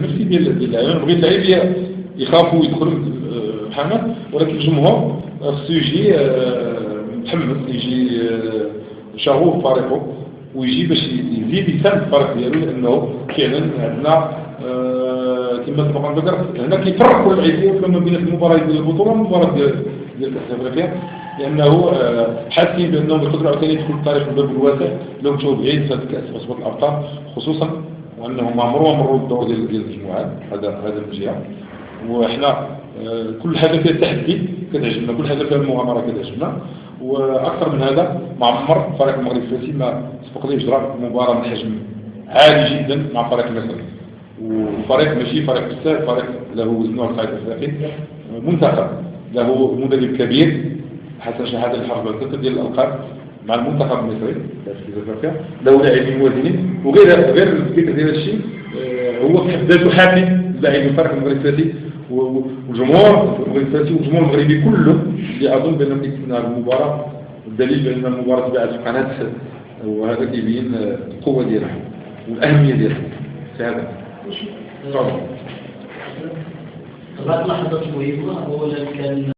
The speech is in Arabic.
نفسي ديال اللعيبه بغيت اللعيب يخافوا يدخلوا محمد، ولكن الجمهور خصو يجي متحمس، يجي شغوف بفريقه، ويجي باش يزيد يساند الفريق ديالو، لانه فعلا عندنا كما سبق ان ذكرت هنا كيفرقوا اللعيبه ما بين المباراه ديال البطوله والمباراه ديال كاس افريقيا، لانه حاسين بانهم يقدروا عاوتاني يدخلوا التاريخ الباب الواسع لو مشاو بعيد في هذا الكاس وصفه الابطال، خصوصا وانهم مروا الدور ديال المجموعات. هذا من جهه، وحنا كل حاجه فيها التحدي كتعجبنا، كل حاجه فيها المغامره كتعجبنا، واكثر من هذا ما عمر فريق المغرب الفاسي ما سبق ليه يجرى مباراه من حجم عالي جدا مع فريق مصري، وفريق ماشي فريق بزاف، فريق له وزنه على الصعيد الافريقي، منتخب له مدرب كبير حسن شحاته اللي حافظ على ديال الالقاب مع المنتخب المصري في افريقيا، له لاعبين موازيين، وغير الذكر ديال الشيء هو في حد ذاته حافز لاعبي الفريق المغرب الفاسي والجمهور المغرب الفاسي والجمهور المغربي كله، اللي اظن بانهم كيتسناو هذه المباراه، الدليل بان المباراه تباعت في قناه، وهذا كيبين القوه ديالها والاهميه ديالها في هذا. بعض اللحظات مهمه هو كان